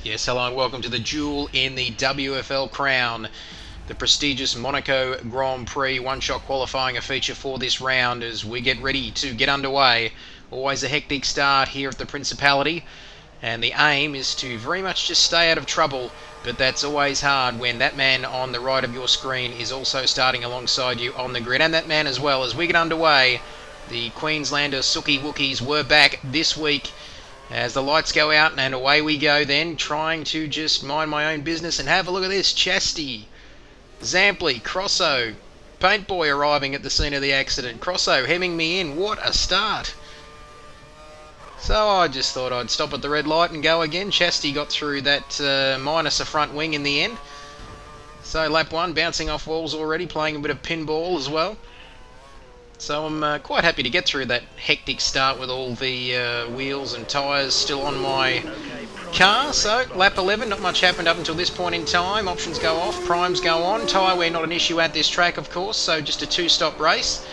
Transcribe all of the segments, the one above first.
Yes, hello and welcome to the duel in the WFL crown. The prestigious Monaco Grand Prix one-shot qualifying a feature for this round as we get ready to get underway. Always a hectic start here at the Principality, and the aim is to very much just stay out of trouble, but that's always hard when that man on the right of your screen is also starting alongside you on the grid, and that man as well. As we get underway, the Queenslander Sookie Wookies were back this week as the lights go out, and away we go then, trying to just mind my own business. And have a look at this. Chastity, Zampley, Crosso, Paint Boy arriving at the scene of the accident. Crosso hemming me in. What a start. So I just thought I'd stop at the red light and go again. Chastity got through that minus a front wing in the end. So lap one, bouncing off walls already, playing a bit of pinball as well. So I'm quite happy to get through that hectic start with all the wheels and tyres still on my car. So lap 11, not much happened up until this point in time. Options go off, primes go on. Tyre wear not an issue at this track, of course, so just a two-stop race.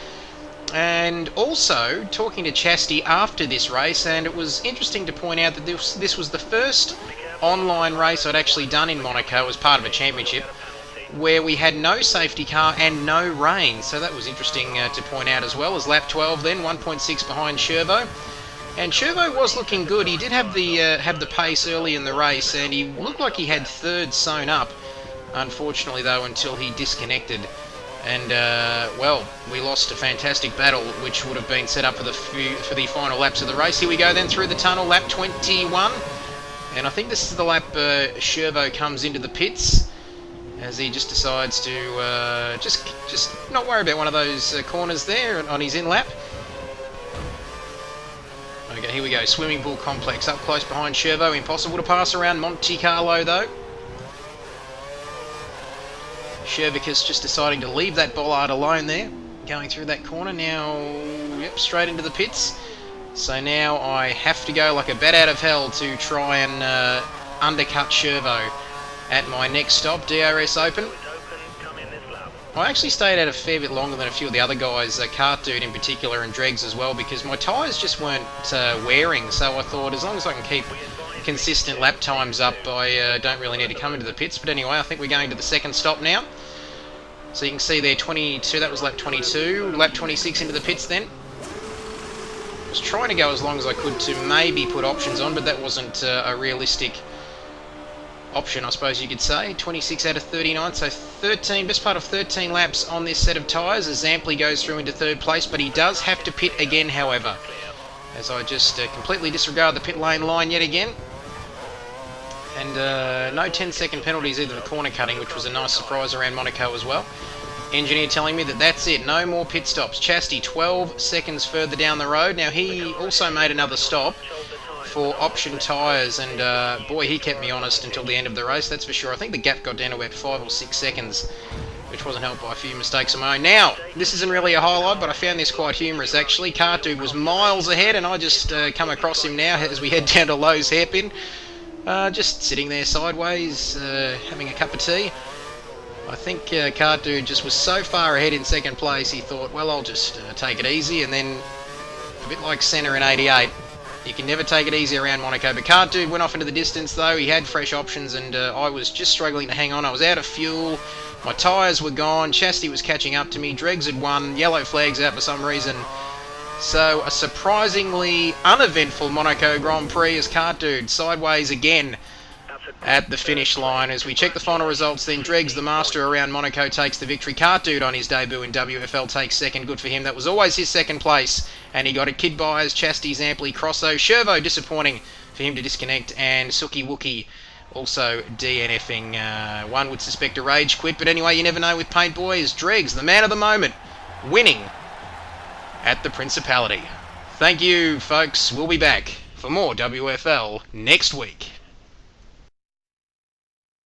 And also talking to Chastity after this race, and it was interesting to point out that this was the first online race I'd actually done in Monaco as part of a championship, where we had no safety car and no rain. So that was interesting to point out as well. As lap 12 then, 1.6 behind Shervo. And Shervo was looking good. He did have the pace early in the race, and he looked like he had third sewn up. Unfortunately though, until he disconnected. And well, we lost a fantastic battle, which would have been set up for the final laps of the race. Here we go then through the tunnel, lap 21. And I think this is the lap Shervo comes into the pits, as he just decides to just not worry about one of those corners there on his in-lap. Okay, here we go. Swimming pool complex up close behind Shervo. Impossible to pass around Monte Carlo though. Shervicus just deciding to leave that bollard alone there. Going through that corner now, yep, straight into the pits. So now I have to go like a bat out of hell to try and undercut Shervo at my next stop, DRS Open. I actually stayed out a fair bit longer than a few of the other guys, Cart Dude in particular and Dregs as well, because my tyres just weren't wearing. So I thought as long as I can keep consistent lap times up, I don't really need to come into the pits. But anyway, I think we're going to the second stop now. So you can see there 22, that was lap 22, lap 26 into the pits then. I was trying to go as long as I could to maybe put options on, but that wasn't a realistic option, I suppose you could say. 26 out of 39, so best part of 13 laps on this set of tyres as Zampley goes through into third place, but he does have to pit again, however, as I just completely disregard the pit lane line yet again. And no 10-second penalties either for corner cutting, which was a nice surprise around Monaco as well. Engineer telling me that that's it, no more pit stops. Chastity 12 seconds further down the road. Now he also made another stop for option tyres, and boy, he kept me honest until the end of the race, that's for sure. I think the gap got down to about 5 or 6 seconds, which wasn't helped by a few mistakes of my own. Now, this isn't really a highlight, but I found this quite humorous actually. Cart Dude was miles ahead, and I just come across him now as we head down to Lowe's hairpin. Just sitting there sideways, having a cup of tea. I think Cart Dude just was so far ahead in second place, he thought, well, I'll just take it easy, and then, a bit like Senna in 88, you can never take it easy around Monaco. But Cart Dude went off into the distance though. He had fresh options, and I was just struggling to hang on. I was out of fuel, my tyres were gone, Chastity was catching up to me, Dregs had won, yellow flags out for some reason. So a surprisingly uneventful Monaco Grand Prix as Cart Dude sideways again at the finish line. As we check the final results then, Dregs, the master around Monaco, takes the victory. Cart Dude on his debut in WFL takes second. Good for him. That was always his second place, and he got it. Kidbyers, Chastity, Zampley, Crosso. Shervo, disappointing for him to disconnect, and Sookie Wookie also DNFing. One would suspect a rage quit, but anyway, you never know with Paint Boy. As Dregs, the man of the moment, winning at the Principality. Thank you, folks. We'll be back for more WFL next week.